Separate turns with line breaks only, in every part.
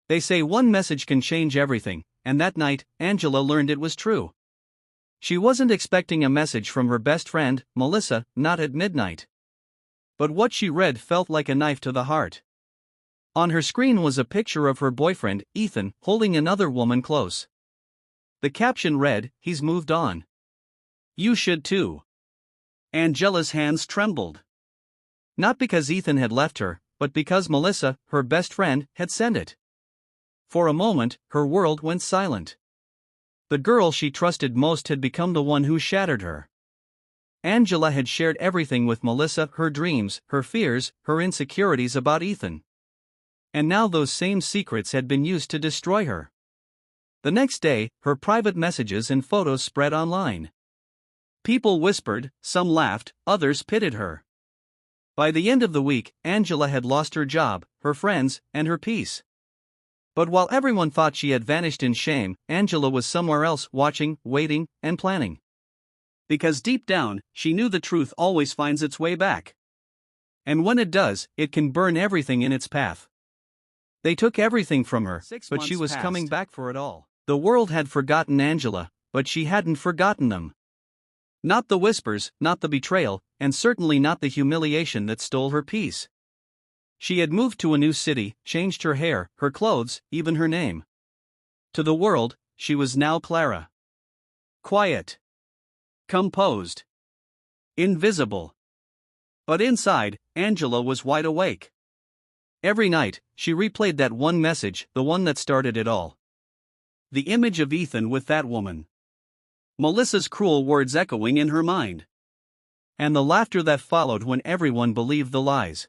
They say one message can change everything, and that night, Angela learned it was true. She wasn't expecting a message from her best friend, Melissa, not at midnight. But what she read felt like a knife to the heart. On her screen was a picture of her boyfriend, Ethan, holding another woman close. The caption read, "He's moved on. You should too." Angela's hands trembled. Not because Ethan had left her, but because Melissa, her best friend, had sent it. For a moment, her world went silent. The girl she trusted most had become the one who shattered her. Angela had shared everything with Melissa, her dreams, her fears, her insecurities about Ethan. And now those same secrets had been used to destroy her. The next day, her private messages and photos spread online. People whispered, some laughed, others pitied her. By the end of the week, Angela had lost her job, her friends, and her peace. But while everyone thought she had vanished in shame, Angela was somewhere else, watching, waiting, and planning. Because deep down, she knew the truth always finds its way back. And when it does, it can burn everything in its path. They took everything from her, but she was coming back for it all. The world had forgotten Angela, but she hadn't forgotten them. Not the whispers, not the betrayal, and certainly not the humiliation that stole her peace. She had moved to a new city, changed her hair, her clothes, even her name. To the world, she was now Clara. Quiet. Composed. Invisible. But inside, Angela was wide awake. Every night, she replayed that one message, the one that started it all. The image of Ethan with that woman. Melissa's cruel words echoing in her mind. And the laughter that followed when everyone believed the lies.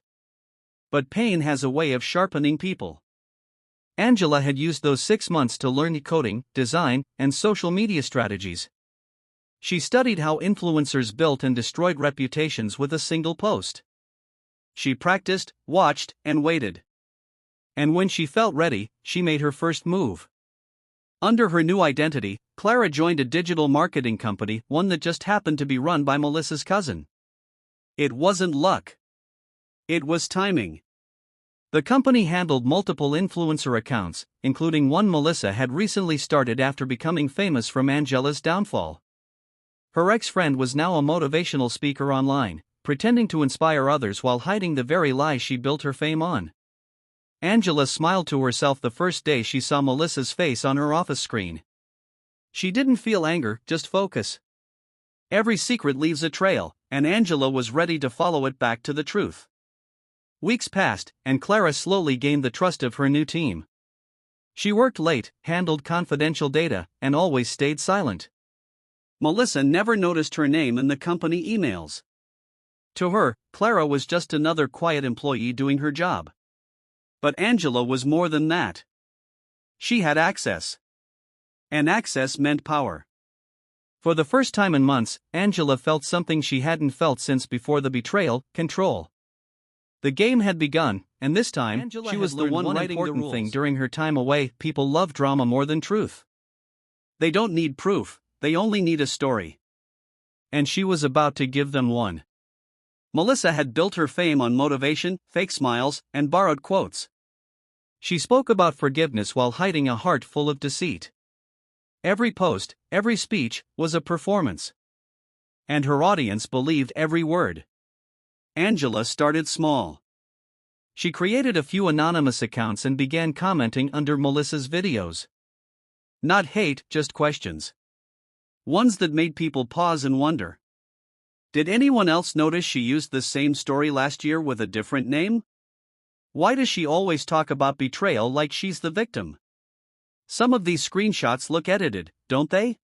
But pain has a way of sharpening people. Angela had used those 6 months to learn coding, design, and social media strategies. She studied how influencers built and destroyed reputations with a single post. She practiced, watched, and waited. And when she felt ready, she made her first move. Under her new identity, Clara joined a digital marketing company, one that just happened to be run by Melissa's cousin. It wasn't luck. It was timing. The company handled multiple influencer accounts, including one Melissa had recently started after becoming famous from Angela's downfall. Her ex-friend was now a motivational speaker online, pretending to inspire others while hiding the very lies she built her fame on. Angela smiled to herself the first day she saw Melissa's face on her office screen. She didn't feel anger, just focus. Every secret leaves a trail, and Angela was ready to follow it back to the truth. Weeks passed, and Clara slowly gained the trust of her new team. She worked late, handled confidential data, and always stayed silent. Melissa never noticed her name in the company emails. To her, Clara was just another quiet employee doing her job. But Angela was more than that. She had access. And access meant power. For the first time in months, Angela felt something she hadn't felt since before the betrayal: control. The game had begun, and this time, Angela she was the one important thing during her time away. People love drama more than truth. They don't need proof, they only need a story. And she was about to give them one. Melissa had built her fame on motivation, fake smiles, and borrowed quotes. She spoke about forgiveness while hiding a heart full of deceit. Every post, every speech, was a performance. And her audience believed every word. Angela started small. She created a few anonymous accounts and began commenting under Melissa's videos. Not hate, just questions. Ones that made people pause and wonder. Did anyone else notice she used the same story last year with a different name? Why does she always talk about betrayal like she's the victim? Some of these screenshots look edited, don't they?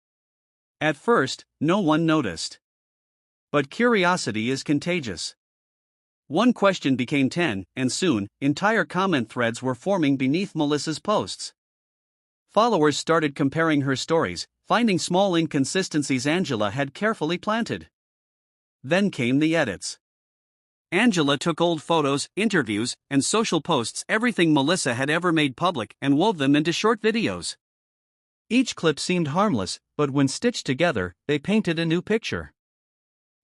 At first, no one noticed. But curiosity is contagious. One question became 10, and soon, entire comment threads were forming beneath Melissa's posts. Followers started comparing her stories, finding small inconsistencies Angela had carefully planted. Then came the edits. Angela took old photos, interviews, and social posts, everything Melissa had ever made public, and wove them into short videos. Each clip seemed harmless, but when stitched together, they painted a new picture.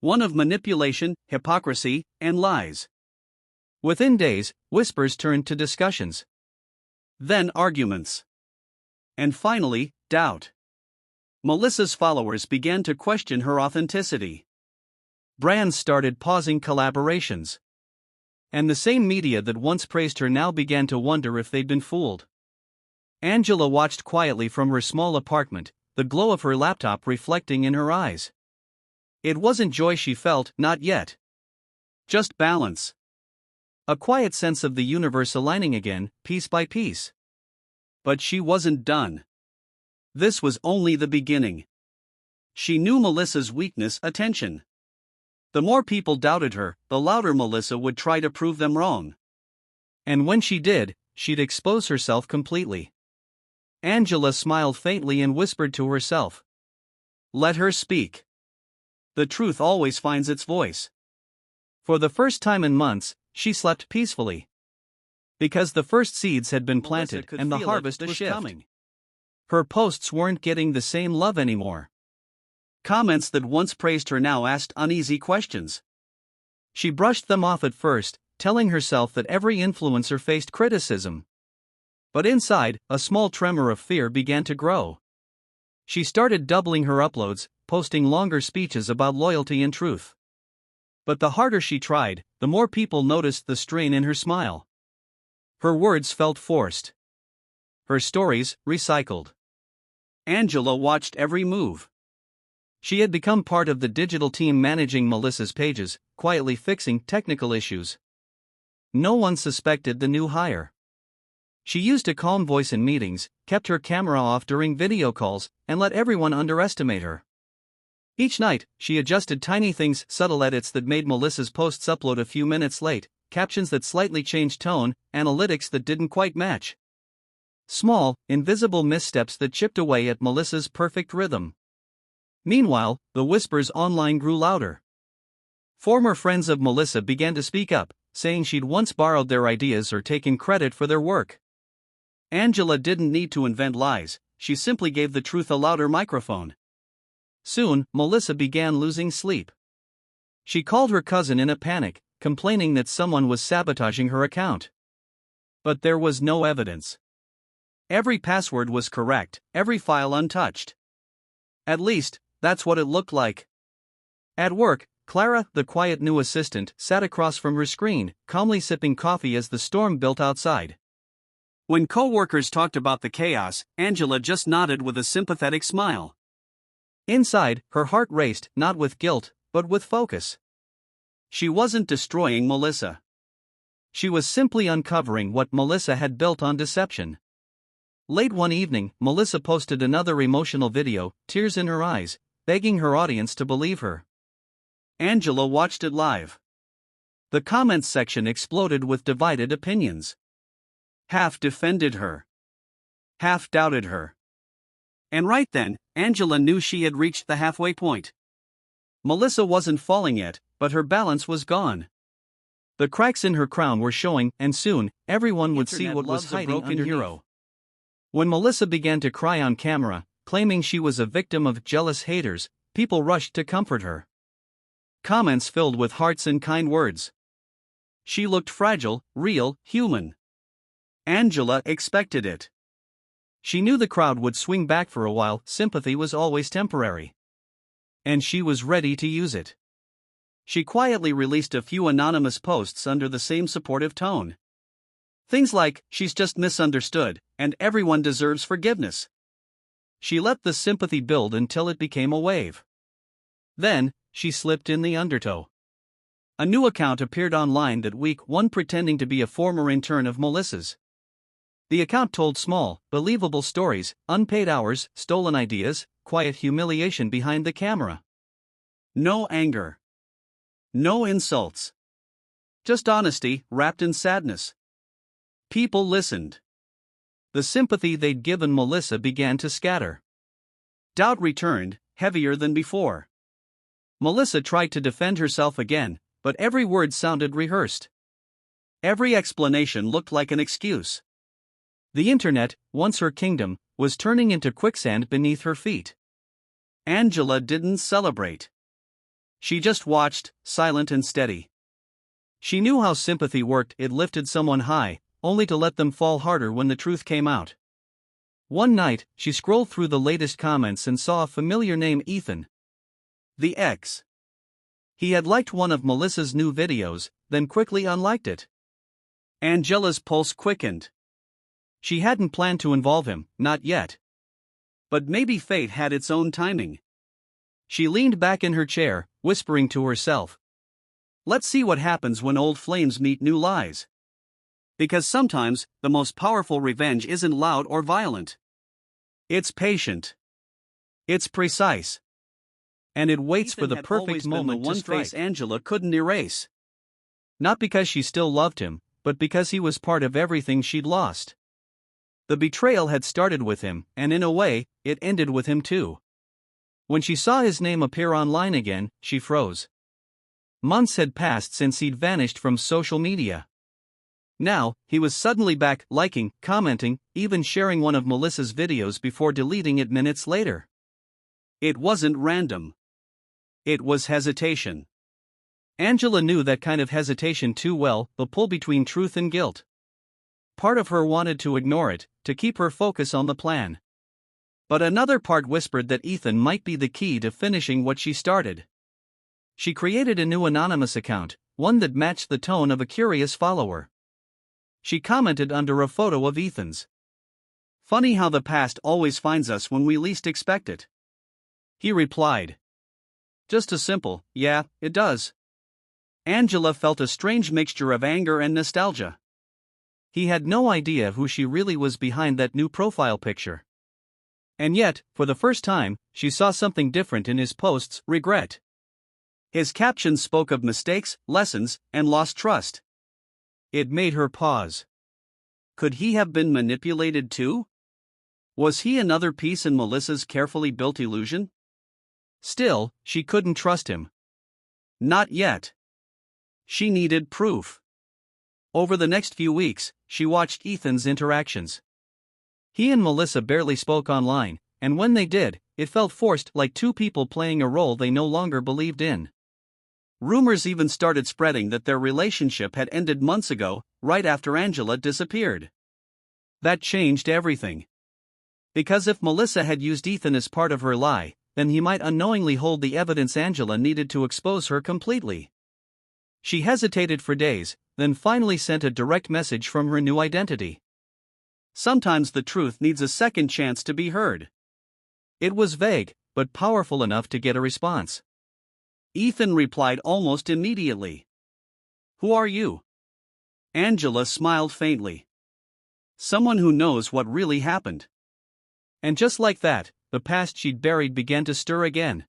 One of manipulation, hypocrisy, and lies. Within days, whispers turned to discussions. Then arguments. And finally, doubt. Melissa's followers began to question her authenticity. Brands started pausing collaborations. And the same media that once praised her now began to wonder if they'd been fooled. Angela watched quietly from her small apartment, the glow of her laptop reflecting in her eyes. It wasn't joy she felt, not yet. Just balance. A quiet sense of the universe aligning again, piece by piece. But she wasn't done. This was only the beginning. She knew Melissa's weakness: attention. The more people doubted her, the louder Melissa would try to prove them wrong. And when she did, she'd expose herself completely. Angela smiled faintly and whispered to herself, "Let her speak. The truth always finds its voice." For the first time in months, she slept peacefully. Because the first seeds had been planted and the harvest was coming. Her posts weren't getting the same love anymore. Comments that once praised her now asked uneasy questions. She brushed them off at first, telling herself that every influencer faced criticism. But inside, a small tremor of fear began to grow. She started doubling her uploads, posting longer speeches about loyalty and truth. But the harder she tried, the more people noticed the strain in her smile. Her words felt forced. Her stories, recycled. Angela watched every move. She had become part of the digital team managing Melissa's pages, quietly fixing technical issues. No one suspected the new hire. She used a calm voice in meetings, kept her camera off during video calls, and let everyone underestimate her. Each night, she adjusted tiny things, subtle edits that made Melissa's posts upload a few minutes late, captions that slightly changed tone, analytics that didn't quite match. Small, invisible missteps that chipped away at Melissa's perfect rhythm. Meanwhile, the whispers online grew louder. Former friends of Melissa began to speak up, saying she'd once borrowed their ideas or taken credit for their work. Angela didn't need to invent lies, she simply gave the truth a louder microphone. Soon, Melissa began losing sleep. She called her cousin in a panic, complaining that someone was sabotaging her account. But there was no evidence. Every password was correct, every file untouched. At least, that's what it looked like. At work, Clara, the quiet new assistant, sat across from her screen, calmly sipping coffee as the storm built outside. When co-workers talked about the chaos, Angela just nodded with a sympathetic smile. Inside, her heart raced, not with guilt, but with focus. She wasn't destroying Melissa. She was simply uncovering what Melissa had built on deception. Late one evening, Melissa posted another emotional video, tears in her eyes, begging her audience to believe her. Angela watched it live. The comments section exploded with divided opinions. Half defended her. Half doubted her. And right then, Angela knew she had reached the halfway point. Melissa wasn't falling yet, but her balance was gone. The cracks in her crown were showing, and soon, everyone would see what was hiding underneath. When Melissa began to cry on camera, claiming she was a victim of jealous haters, people rushed to comfort her. Comments filled with hearts and kind words. She looked fragile, real, human. Angela expected it. She knew the crowd would swing back for a while, sympathy was always temporary. And she was ready to use it. She quietly released a few anonymous posts under the same supportive tone. Things like, "She's just misunderstood," and "Everyone deserves forgiveness." She let the sympathy build until it became a wave. Then, she slipped in the undertow. A new account appeared online that week, one pretending to be a former intern of Melissa's. The account told small, believable stories, unpaid hours, stolen ideas, quiet humiliation behind the camera. No anger. No insults. Just honesty, wrapped in sadness. People listened. The sympathy they'd given Melissa began to scatter. Doubt returned, heavier than before. Melissa tried to defend herself again, but every word sounded rehearsed. Every explanation looked like an excuse. The internet, once her kingdom, was turning into quicksand beneath her feet. Angela didn't celebrate. She just watched, silent and steady. She knew how sympathy worked, it lifted someone high, only to let them fall harder when the truth came out. One night, she scrolled through the latest comments and saw a familiar name: Ethan. The ex. He had liked one of Melissa's new videos, then quickly unliked it. Angela's pulse quickened. She hadn't planned to involve him, not yet. But maybe fate had its own timing. She leaned back in her chair, whispering to herself, "Let's see what happens when old flames meet new lies." Because sometimes, the most powerful revenge isn't loud or violent. It's patient. It's precise. And it waits for the perfect moment to strike. The one face Angela couldn't erase. Not because she still loved him, but because he was part of everything she'd lost. The betrayal had started with him, and in a way, it ended with him too. When she saw his name appear online again, she froze. Months had passed since he'd vanished from social media. Now, he was suddenly back, liking, commenting, even sharing one of Melissa's videos before deleting it minutes later. It wasn't random. It was hesitation. Angela knew that kind of hesitation too well, the pull between truth and guilt. Part of her wanted to ignore it, to keep her focus on the plan. But another part whispered that Ethan might be the key to finishing what she started. She created a new anonymous account, one that matched the tone of a curious follower. She commented under a photo of Ethan's. "Funny how the past always finds us when we least expect it." He replied. "Just a simple, yeah, it does." Angela felt a strange mixture of anger and nostalgia. He had no idea who she really was behind that new profile picture. And yet, for the first time, she saw something different in his posts: regret. His captions spoke of mistakes, lessons, and lost trust. It made her pause. Could he have been manipulated too? Was he another piece in Melissa's carefully built illusion? Still, she couldn't trust him. Not yet. She needed proof. Over the next few weeks, she watched Ethan's interactions. He and Melissa barely spoke online, and when they did, it felt forced, like two people playing a role they no longer believed in. Rumors even started spreading that their relationship had ended months ago, right after Angela disappeared. That changed everything. Because if Melissa had used Ethan as part of her lie, then he might unknowingly hold the evidence Angela needed to expose her completely. She hesitated for days, then finally sent a direct message from her new identity. Sometimes the truth needs a second chance to be heard. It was vague, but powerful enough to get a response. Ethan replied almost immediately. "Who are you?" Angela smiled faintly. "Someone who knows what really happened." And just like that, the past she'd buried began to stir again.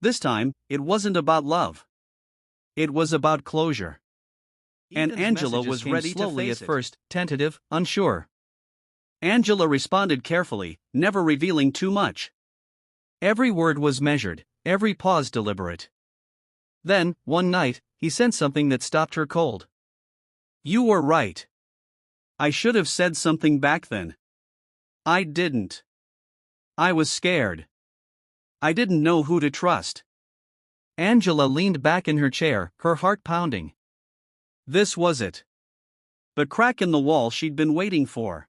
This time, it wasn't about love. It was about closure. And Angela was ready to face it. At first, tentative, unsure. Angela responded carefully, never revealing too much. Every word was measured, every pause deliberate. Then, one night, he sent something that stopped her cold. "You were right. I should have said something back then. I didn't. I was scared. I didn't know who to trust." Angela leaned back in her chair, her heart pounding. This was it. The crack in the wall she'd been waiting for.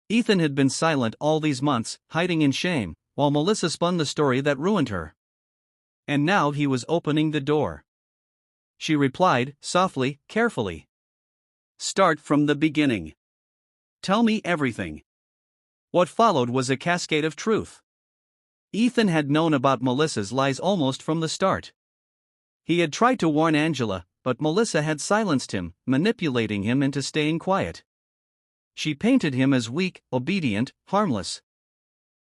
Ethan had been silent all these months, hiding in shame, while Melissa spun the story that ruined her. And now he was opening the door. She replied, softly, carefully. "Start from the beginning. Tell me everything." What followed was a cascade of truth. Ethan had known about Melissa's lies almost from the start. He had tried to warn Angela, but Melissa had silenced him, manipulating him into staying quiet. She painted him as weak, obedient, harmless.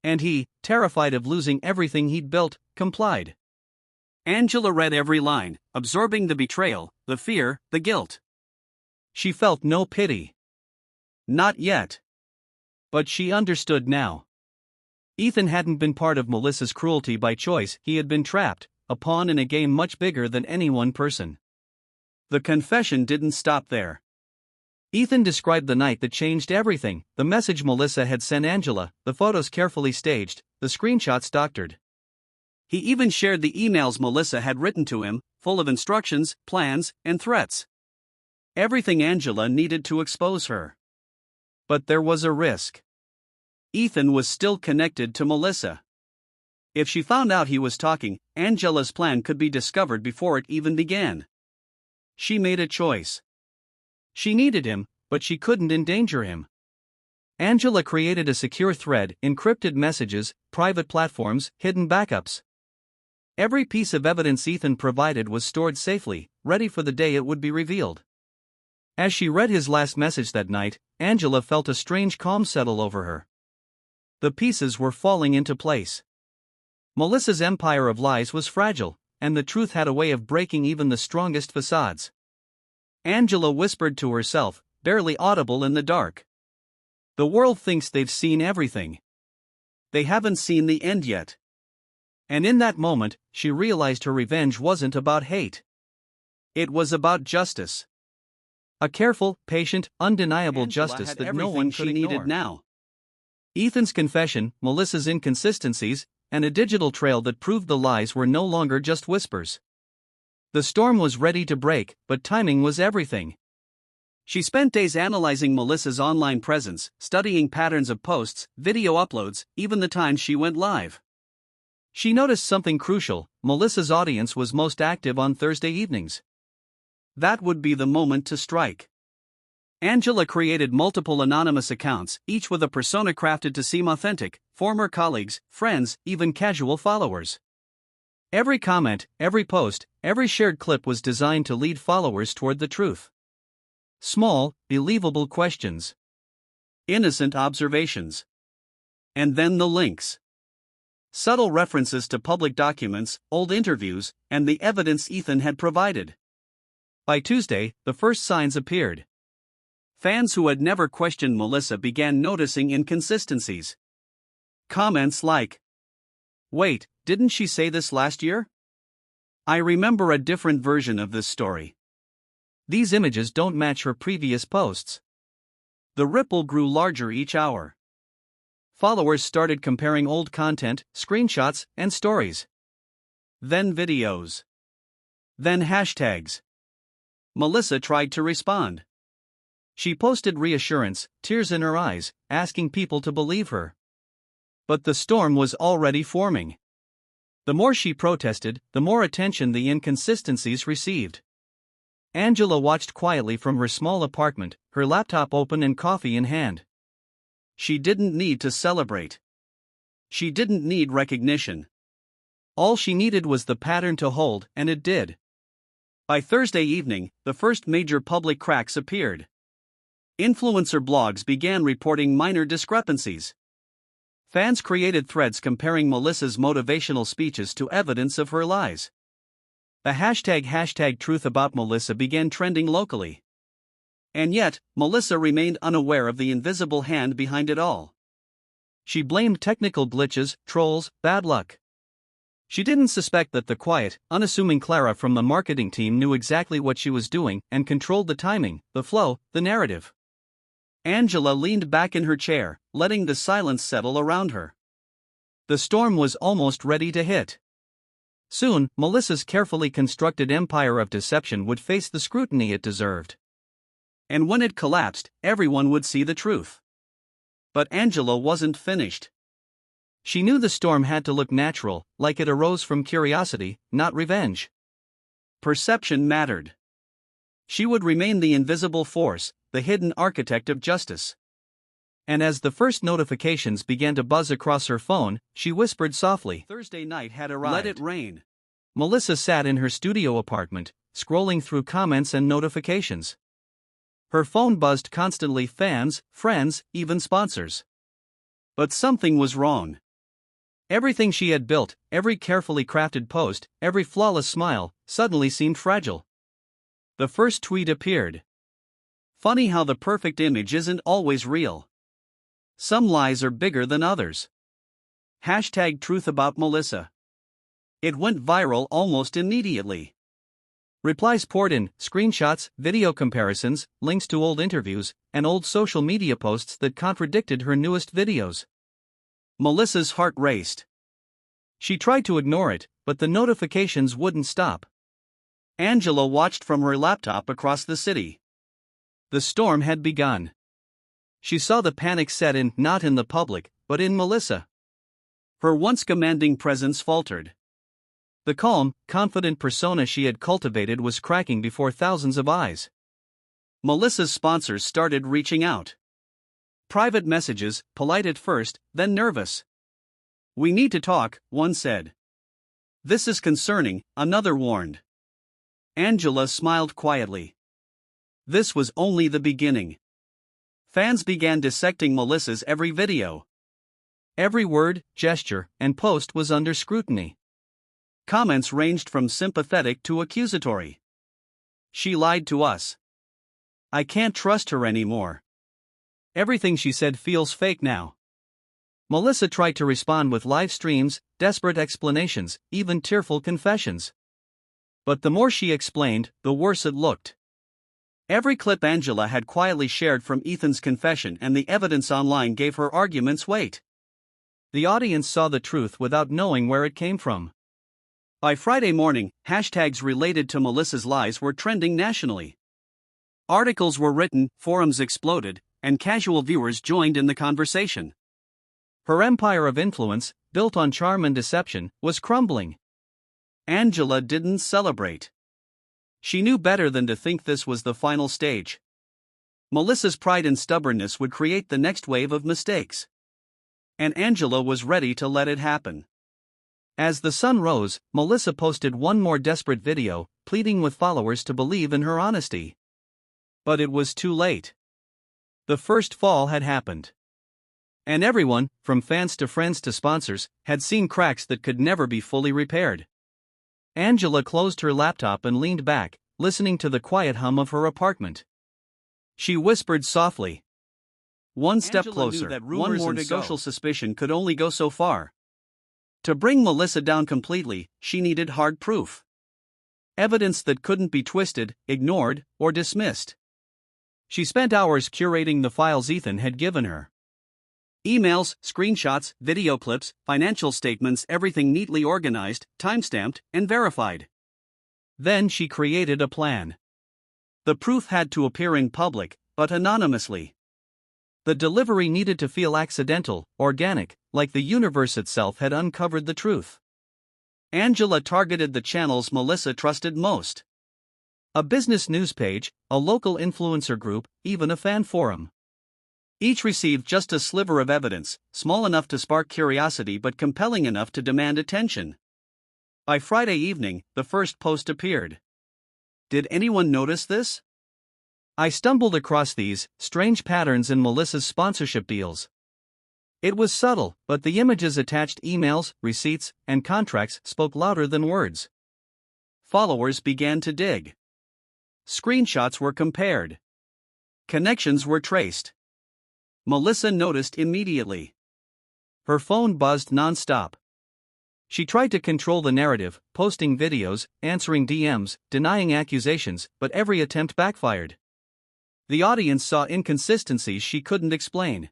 And he, terrified of losing everything he'd built, complied. Angela read every line, absorbing the betrayal, the fear, the guilt. She felt no pity. Not yet. But she understood now. Ethan hadn't been part of Melissa's cruelty by choice, he had been trapped, a pawn in a game much bigger than any one person. The confession didn't stop there. Ethan described the night that changed everything, the message Melissa had sent Angela, the photos carefully staged, the screenshots doctored. He even shared the emails Melissa had written to him, full of instructions, plans, and threats. everything Angela needed to expose her. But there was a risk. Ethan was still connected to Melissa. If she found out he was talking, Angela's plan could be discovered before it even began. She made a choice. She needed him, but she couldn't endanger him. Angela created a secure thread, encrypted messages, private platforms, hidden backups. Every piece of evidence Ethan provided was stored safely, ready for the day it would be revealed. As she read his last message that night, Angela felt a strange calm settle over her. The pieces were falling into place. Melissa's empire of lies was fragile, and the truth had a way of breaking even the strongest facades. Angela whispered to herself, barely audible in the dark. The world thinks they've seen everything. They haven't seen the end yet. And in that moment, she realized her revenge wasn't about hate. It was about justice. A careful, patient, undeniable justice that no one could ignore. Now. Ethan's confession, Melissa's inconsistencies, and a digital trail that proved the lies were no longer just whispers. The storm was ready to break, but timing was everything. She spent days analyzing Melissa's online presence, studying patterns of posts, video uploads, even the times she went live. She noticed something crucial: Melissa's audience was most active on Thursday evenings. That would be the moment to strike. Angela created multiple anonymous accounts, each with a persona crafted to seem authentic: former colleagues, friends, even casual followers. Every comment, every post, every shared clip was designed to lead followers toward the truth. Small, believable questions. Innocent observations. And then the links. Subtle references to public documents, old interviews, and the evidence Ethan had provided. By Tuesday, the first signs appeared. Fans who had never questioned Melissa began noticing inconsistencies. Comments like, "Wait, didn't she say this last year? I remember a different version of this story. These images don't match her previous posts." The ripple grew larger each hour. Followers started comparing old content, screenshots, and stories. Then videos. Then hashtags. Melissa tried to respond. She posted reassurance, tears in her eyes, asking people to believe her. But the storm was already forming. The more she protested, the more attention the inconsistencies received. Angela watched quietly from her small apartment, her laptop open and coffee in hand. She didn't need to celebrate. She didn't need recognition. All she needed was the pattern to hold, and it did. By Thursday evening, the first major public cracks appeared. Influencer blogs began reporting minor discrepancies. Fans created threads comparing Melissa's motivational speeches to evidence of her lies. The hashtag truth about Melissa began trending locally. And yet, Melissa remained unaware of the invisible hand behind it all. She blamed technical glitches, trolls, bad luck. She didn't suspect that the quiet, unassuming Clara from the marketing team knew exactly what she was doing and controlled the timing, the flow, the narrative. Angela leaned back in her chair, letting the silence settle around her. The storm was almost ready to hit. Soon, Melissa's carefully constructed empire of deception would face the scrutiny it deserved. And when it collapsed, everyone would see the truth. But Angela wasn't finished. She knew the storm had to look natural, like it arose from curiosity, not revenge. Perception mattered. She would remain the invisible force, the hidden architect of justice. And as the first notifications began to buzz across her phone, she whispered softly, "Thursday night had arrived. Let it rain." Melissa sat in her studio apartment, scrolling through comments and notifications. Her phone buzzed constantly: fans, friends, even sponsors. But something was wrong. Everything she had built, every carefully crafted post, every flawless smile, suddenly seemed fragile. The first tweet appeared. "Funny how the perfect image isn't always real. Some lies are bigger than others. Hashtag truth about Melissa." It went viral almost immediately. Replies poured in, screenshots, video comparisons, links to old interviews, and old social media posts that contradicted her newest videos. Melissa's heart raced. She tried to ignore it, but the notifications wouldn't stop. Angela watched from her laptop across the city. The storm had begun. She saw the panic set in, not in the public, but in Melissa. Her once commanding presence faltered. The calm, confident persona she had cultivated was cracking before thousands of eyes. Melissa's sponsors started reaching out. Private messages, polite at first, then nervous. "We need to talk," one said. "This is concerning," another warned. Angela smiled quietly. This was only the beginning. Fans began dissecting Melissa's every video. Every word, gesture, and post was under scrutiny. Comments ranged from sympathetic to accusatory. "She lied to us. I can't trust her anymore. Everything she said feels fake now." Melissa tried to respond with live streams, desperate explanations, even tearful confessions. But the more she explained, the worse it looked. Every clip Angela had quietly shared from Ethan's confession and the evidence online gave her arguments weight. The audience saw the truth without knowing where it came from. By Friday morning, hashtags related to Melissa's lies were trending nationally. Articles were written, forums exploded, and casual viewers joined in the conversation. Her empire of influence, built on charm and deception, was crumbling. Angela didn't celebrate. She knew better than to think this was the final stage. Melissa's pride and stubbornness would create the next wave of mistakes. And Angela was ready to let it happen. As the sun rose, Melissa posted one more desperate video, pleading with followers to believe in her honesty. But it was too late. The first fall had happened. And everyone, from fans to friends to sponsors, had seen cracks that could never be fully repaired. Angela closed her laptop and leaned back, listening to the quiet hum of her apartment. She whispered softly. One step closer, one more to go. Social suspicion could only go so far. To bring Melissa down completely, she needed hard proof. Evidence that couldn't be twisted, ignored, or dismissed. She spent hours curating the files Ethan had given her. Emails, screenshots, video clips, financial statements, everything neatly organized, timestamped, and verified. Then she created a plan. The proof had to appear in public, but anonymously. The delivery needed to feel accidental, organic, like the universe itself had uncovered the truth. Angela targeted the channels Melissa trusted most. A business news page, a local influencer group, even a fan forum. Each received just a sliver of evidence, small enough to spark curiosity but compelling enough to demand attention. By Friday evening, the first post appeared. Did anyone notice this? I stumbled across these strange patterns in Melissa's sponsorship deals. It was subtle, but the images attached emails, receipts, and contracts spoke louder than words. Followers began to dig. Screenshots were compared. Connections were traced. Melissa noticed immediately. Her phone buzzed non-stop. She tried to control the narrative, posting videos, answering DMs, denying accusations, but every attempt backfired. The audience saw inconsistencies she couldn't explain.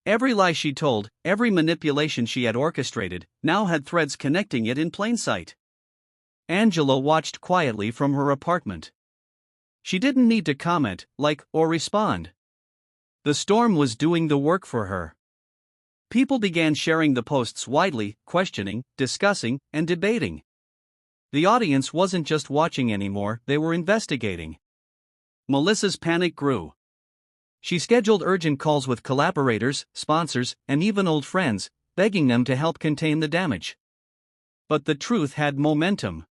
Every lie she told, every manipulation she had orchestrated, now had threads connecting it in plain sight. Angela watched quietly from her apartment. She didn't need to comment, like, or respond. The storm was doing the work for her. People began sharing the posts widely, questioning, discussing, and debating. The audience wasn't just watching anymore, they were investigating. Melissa's panic grew. She scheduled urgent calls with collaborators, sponsors, and even old friends, begging them to help contain the damage. But the truth had momentum.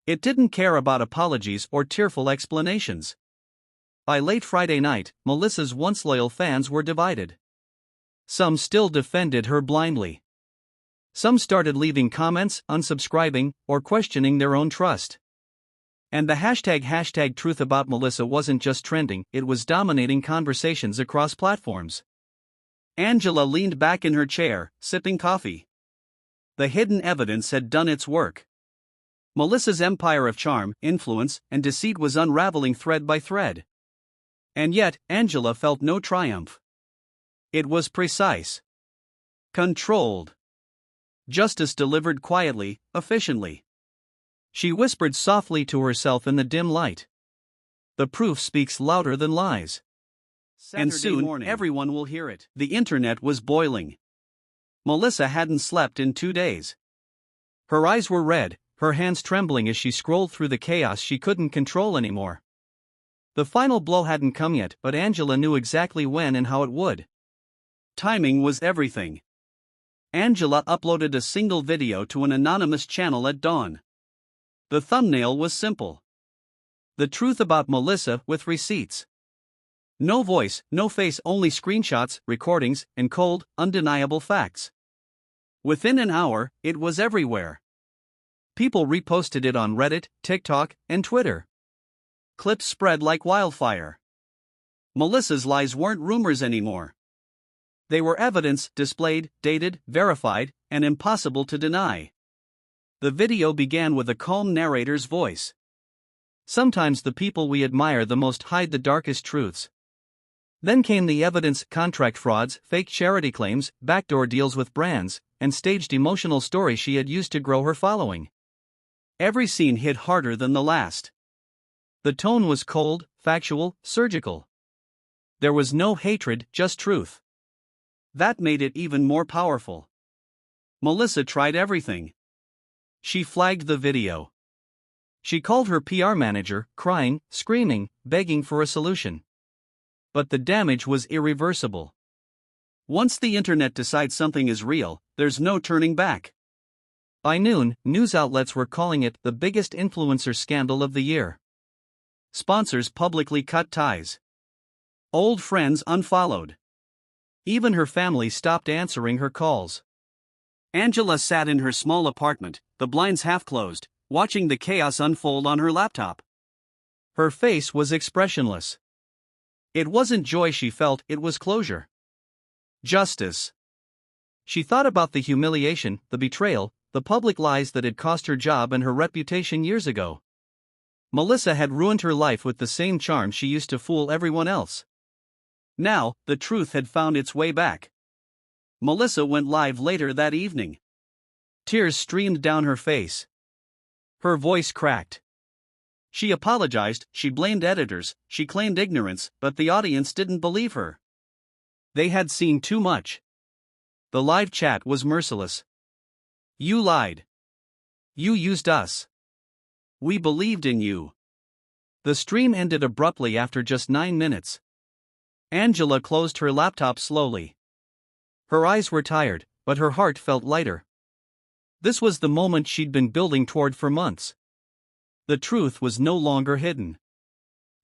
It didn't care about apologies or tearful explanations. By late Friday night, Melissa's once loyal fans were divided. Some still defended her blindly. Some started leaving comments, unsubscribing, or questioning their own trust. And the hashtag truth about Melissa wasn't just trending, it was dominating conversations across platforms. Angela leaned back in her chair, sipping coffee. The hidden evidence had done its work. Melissa's empire of charm, influence, and deceit was unraveling thread by thread. And yet, Angela felt no triumph. It was precise. Controlled. Justice delivered quietly, efficiently. She whispered softly to herself in the dim light. The proof speaks louder than lies. And soon,
morning,
everyone will hear it.
the internet was boiling.
Melissa hadn't slept in 2 days. Her eyes were red, her hands trembling as she scrolled through the chaos she couldn't control anymore. The final blow hadn't come yet, but Angela knew exactly when and how it would.
Timing was everything. Angela uploaded a single video to an anonymous channel at dawn. The thumbnail was simple.
The truth about Melissa with receipts. No voice, no face, only screenshots, recordings, and cold, undeniable facts.
Within an hour, it was everywhere.
People reposted it on Reddit, TikTok, and Twitter.
Clips spread like wildfire. Melissa's lies weren't rumors anymore.
They were evidence, displayed, dated, verified, and impossible to deny.
The video began with a calm narrator's voice.
Sometimes the people we admire the most hide the darkest truths. Then came the evidence, contract frauds, fake charity claims, backdoor deals with brands, and staged emotional stories she had used to grow her following.
Every scene hit harder than the last.
The tone was cold, factual, surgical. There was no hatred, just truth.
That made it even more powerful. Melissa tried everything.
She flagged the video. She called her PR manager, crying, screaming, begging for a solution. But the damage was irreversible.
Once the internet decides something is real, there's no turning back.
By noon, news outlets were calling it the biggest influencer scandal of the year.
Sponsors publicly cut ties. Old friends unfollowed.
Even her family stopped answering her calls.
Angela sat in her small apartment, the blinds half closed, watching the chaos unfold on her laptop.
Her face was expressionless. It wasn't joy she felt, it was closure. Justice. She thought about the humiliation, the betrayal, the public lies that had cost her job and her reputation years ago. Melissa had ruined her life with the same charm she used to fool everyone else.
Now, the truth had found its way back. Melissa went live later that evening.
Tears streamed down her face. Her voice cracked.
She apologized, she blamed editors, she claimed ignorance, but the audience didn't believe her.
They had seen too much. The live chat was merciless. You lied. You used us.
We believed in you.
The stream ended abruptly after just 9 minutes. Angela closed her laptop slowly. Her eyes were tired, but her heart felt lighter. This was the moment she'd been building toward for months. The truth was no longer hidden.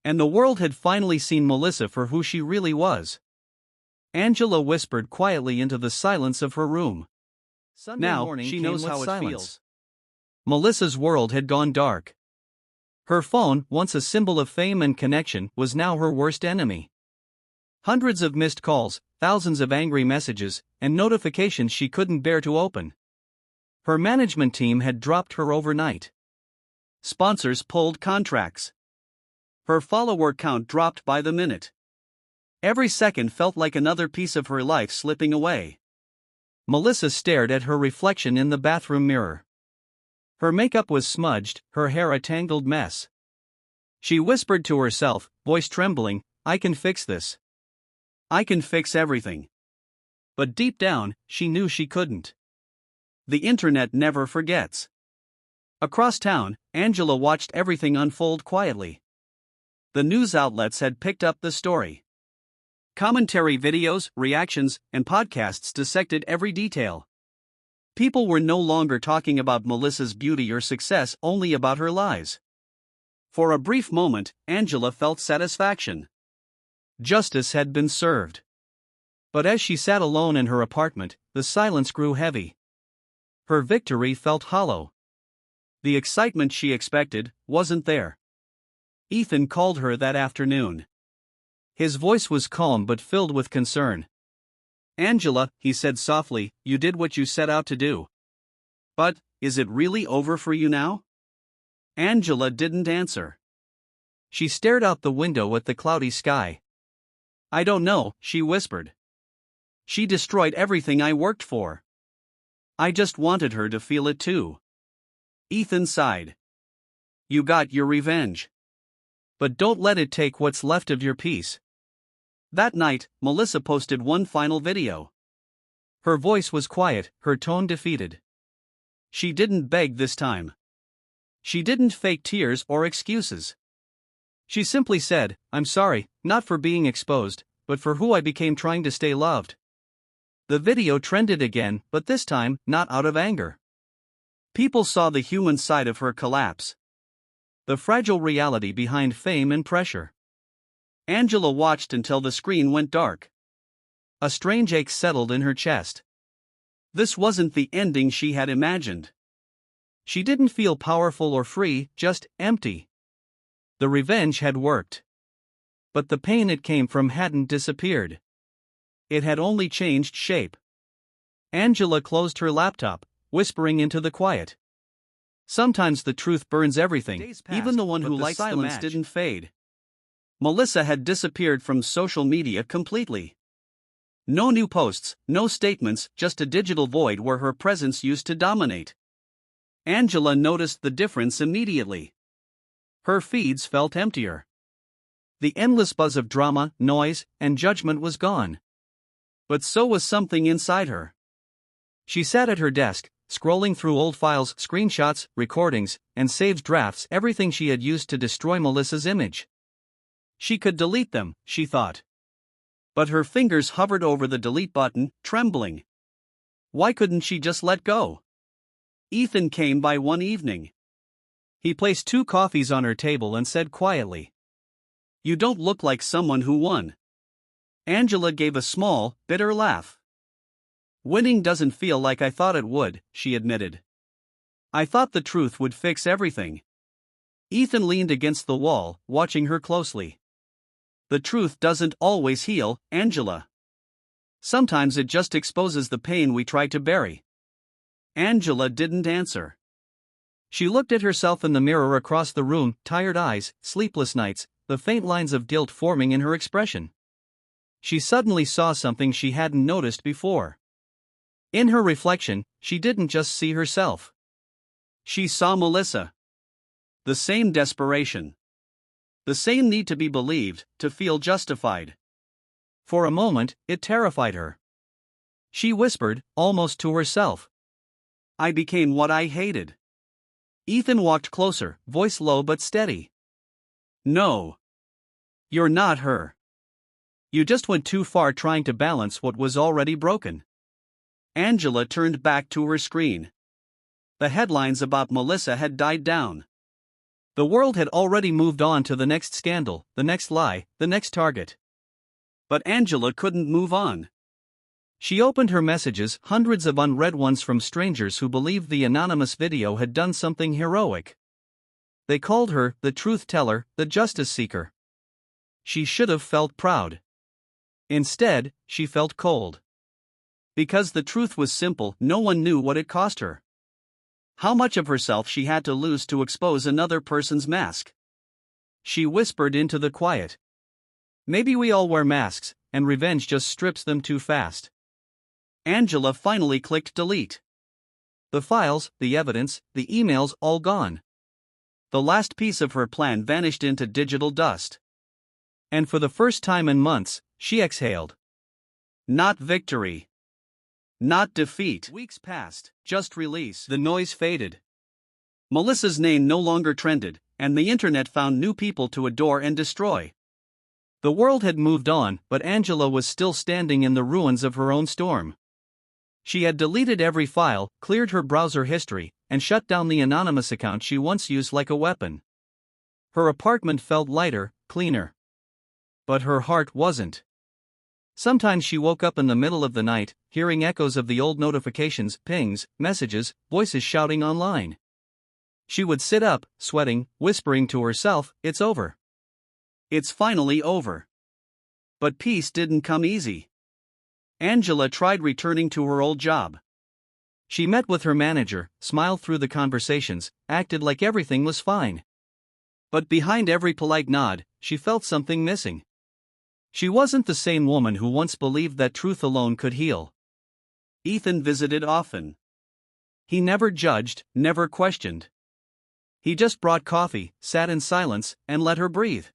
And the world had finally seen Melissa for who she really was. Angela whispered quietly into the silence of her room.
Now, she knows how it feels.
Melissa's world had gone dark. Her phone, once a symbol of fame and connection, was now her worst enemy. Hundreds of missed calls, thousands of angry messages, and notifications she couldn't bear to open. Her management team had dropped her overnight.
Sponsors pulled contracts. Her follower count dropped by the minute. Every second felt like another piece of her life slipping away.
Melissa stared at her reflection in the bathroom mirror. Her makeup was smudged, her hair a tangled mess. She whispered to herself, voice trembling, "I can fix this. I can fix everything." But deep down, she knew she couldn't.
The internet never forgets.
Across town, Angela watched everything unfold quietly.
The news outlets had picked up the story. Commentary videos, reactions, and podcasts dissected every detail. People were no longer talking about Melissa's beauty or success, only about her lies. For a brief moment, Angela felt satisfaction.
Justice had been served. But as she sat alone in her apartment, the silence grew heavy. Her victory felt hollow. The excitement she expected wasn't there. Ethan called her that afternoon. His voice was calm but filled with concern.
"Angela," he said softly, "you did what you set out to do. But, is it really over for you now?" Angela didn't answer.
She stared out the window at the cloudy sky.
"I don't know," she whispered. "She destroyed everything I worked for. I just wanted her to feel it too." Ethan sighed. "You got your revenge."
But don't let it take what's left of your peace.
That night, Melissa posted one final video.
Her voice was quiet, her tone defeated.
She didn't beg this time. She didn't fake tears or excuses.
She simply said, "I'm sorry, not for being exposed, but for who I became trying to stay loved." The video trended again, but this time, not out of anger.
People saw the human side of her collapse.
The fragile reality behind fame and pressure.
Angela watched until the screen went dark.
A strange ache settled in her chest.
This wasn't the ending she had imagined.
She didn't feel powerful or free, just empty. The revenge had worked. But the pain it came from hadn't disappeared. It had only changed shape. Angela closed her laptop, whispering into the quiet. Sometimes the truth burns everything,
Passed,
even the one who
the
lights the
silence
match.
didn't fade. Melissa had disappeared from social media completely. No new posts, no statements, just a digital void where her presence used to dominate. Angela noticed the difference immediately.
Her feeds felt emptier. The endless buzz of drama, noise, and judgment was gone.
But so was something inside her.
She sat at her desk, scrolling through old files, screenshots, recordings, and saved drafts, everything she had used to destroy Melissa's image.
She could delete them, she thought. But her fingers hovered over the delete button, trembling. Why couldn't she just let go? Ethan came by one evening.
He placed 2 coffees on her table and said quietly,
"You don't look like someone who won." Angela gave a small, bitter laugh. "Winning doesn't feel like I thought it would," she admitted. "I thought the truth would fix everything." Ethan leaned against the wall, watching her closely. "The truth doesn't always heal, Angela. Sometimes it just exposes the pain we try to bury." Angela didn't answer.
She looked at herself in the mirror across the room, tired eyes, sleepless nights, the faint lines of guilt forming in her expression. She suddenly saw something she hadn't noticed before. In her reflection, she didn't just see herself.
She saw Melissa. The same desperation. The same need to be believed, to feel justified.
For a moment, it terrified her. She whispered, almost to herself,
"I became what I hated." Ethan walked closer, voice low but steady. "No. You're not her. You just went too far trying to balance what was already broken." Angela turned back to her screen. The headlines about Melissa had died down.
The world had already moved on to the next scandal, the next lie, the next target.
But Angela couldn't move on.
She opened her messages, hundreds of unread ones from strangers who believed the anonymous video had done something heroic. They called her the truth teller, the justice seeker. She should have felt proud. Instead, she felt cold. Because the truth was simple, no one knew what it cost her. How much of herself she had to lose to expose another person's mask. She whispered into the quiet. Maybe we all wear masks, and revenge just strips them too fast. Angela finally clicked delete. The files, the evidence, the emails, all gone. The last piece of her plan vanished into digital dust. And for the first time in months, she exhaled. Not victory. Not defeat.
Weeks passed, just release.
The noise faded.
Melissa's name no longer trended, and the internet found new people to adore and destroy.
The world had moved on, but Angela was still standing in the ruins of her own storm. She had deleted every file, cleared her browser history, and shut down the anonymous account she once used like a weapon. Her apartment felt lighter, cleaner. But her heart wasn't. Sometimes she woke up in the middle of the night, hearing echoes of the old notifications, pings, messages, voices shouting online. She would sit up, sweating, whispering to herself, "It's over.
It's finally over." But peace didn't come easy. Angela tried returning to her old job.
She met with her manager, smiled through the conversations, acted like everything was fine. But behind every polite nod, she felt something missing. She wasn't the same woman who once believed that truth alone could heal.
Ethan visited often.
He never judged, never questioned. He just brought coffee, sat in silence, and let her breathe.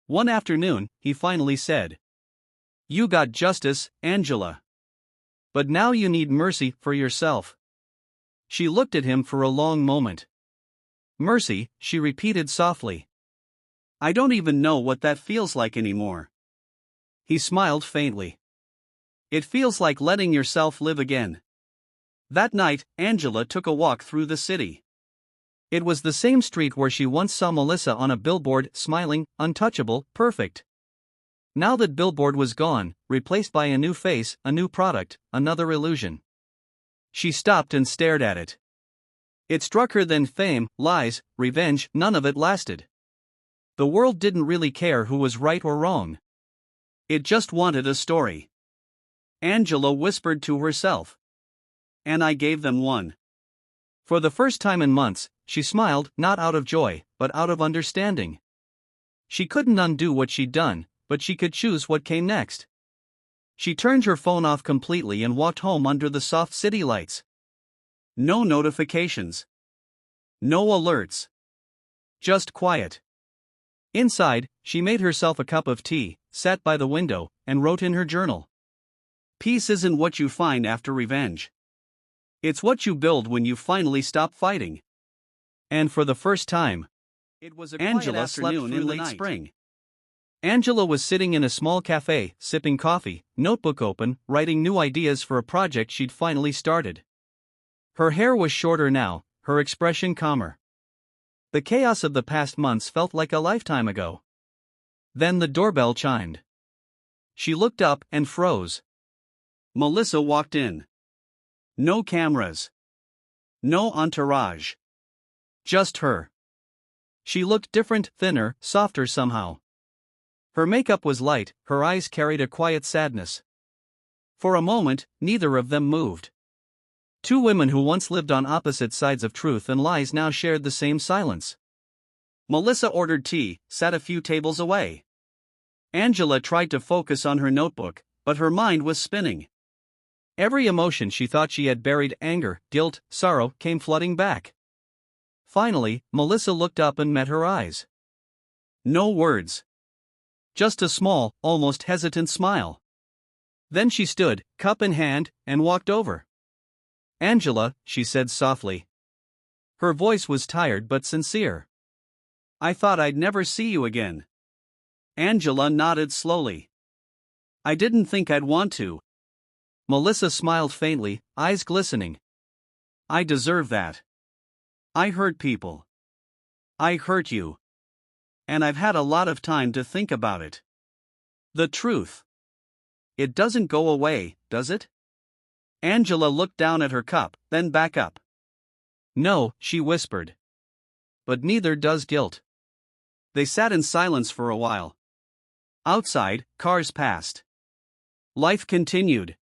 One afternoon, he finally said, "You got justice, Angela. But now you need mercy for yourself." She looked at him for a long moment. "Mercy," she repeated softly.
"I don't even know what that feels like anymore."
He smiled faintly. "It feels like letting yourself live again."
That night, Angela took a walk through the city.
It was the same street where she once saw Melissa on a billboard, smiling, untouchable, perfect. Now that billboard was gone, replaced by a new face, a new product, another illusion. She stopped and stared at it. It struck her then fame, lies, revenge, none of it lasted. The world didn't really care who was right or wrong.
It just wanted a story. Angela whispered to herself. And I gave them one.
For the first time in months, she smiled, not out of joy, but out of understanding. She couldn't undo what she'd done, but she could choose what came next. She turned her phone off completely and walked home under the soft city lights.
No notifications. No alerts. Just quiet.
Inside, she made herself a cup of tea, sat by the window, and wrote in her journal.
Peace isn't what you find after revenge. It's what you build when you finally stop fighting.
And for the first time,
it was Angela slept in late spring.
Angela was sitting in a small cafe, sipping coffee, notebook open, writing new ideas for a project she'd finally started. Her hair was shorter now, her expression calmer. The chaos of the past months felt like a lifetime ago. Then the doorbell chimed. She looked up and froze.
Melissa walked in. No cameras. No entourage.
Just her. She looked different, thinner, softer somehow. Her makeup was light, her eyes carried a quiet sadness. For a moment, neither of them moved. Two women who once lived on opposite sides of truth and lies now shared the same silence.
Melissa ordered tea, sat a few tables away. Angela tried to focus on her notebook, but her mind was spinning.
Every emotion she thought she had buried, anger, guilt, sorrow, came flooding back. Finally, Melissa looked up and met her eyes.
No words.
Just a small, almost hesitant smile. Then she stood, cup in hand, and walked over. "Angela," she said softly. Her voice was tired but sincere.
"I thought I'd never see you again." Angela nodded slowly. "I didn't think I'd want to."
Melissa smiled faintly, eyes glistening.
"I deserve that. I hurt people. I hurt you. And I've had a lot of time to think about it. The truth. It doesn't go away, does it?" Angela looked down at her cup, then back up.
"No," she whispered. "But neither does guilt."
They sat in silence for a while. Outside, cars passed. Life continued.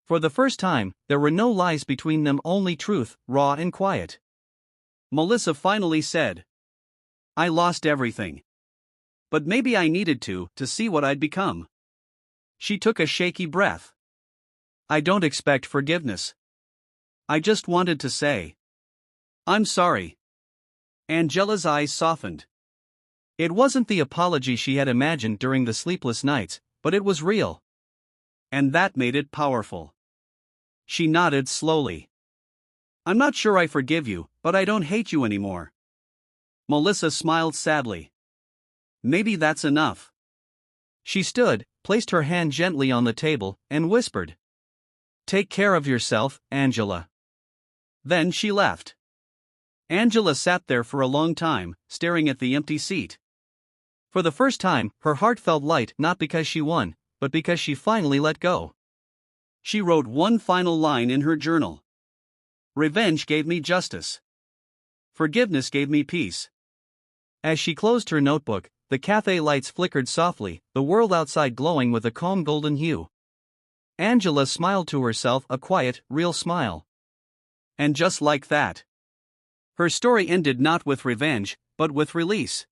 For the first time, there were no lies between them, only truth, raw and quiet.
Melissa finally said, "I lost everything. But maybe I needed to see what I'd become." She took a shaky breath.
"I don't expect forgiveness.
I just wanted to say, I'm sorry." Angela's eyes softened.
It wasn't the apology she had imagined during the sleepless nights, but it was real.
And that made it powerful. She nodded slowly. "I'm not sure I forgive you, but I don't hate you anymore." Melissa smiled sadly. "Maybe that's enough."
She stood, placed her hand gently on the table, and whispered, "Take care of yourself, Angela."
Then she left. Angela sat there for a long time, staring at the empty seat.
For the first time, her heart felt light, not because she won, but because she finally let go.
She wrote one final line in her journal. "Revenge gave me justice. Forgiveness gave me peace."
As she closed her notebook, the cafe lights flickered softly, the world outside glowing with a calm golden hue. Angela smiled to herself, a quiet, real smile.
And just like that, her story ended not with revenge, but with release.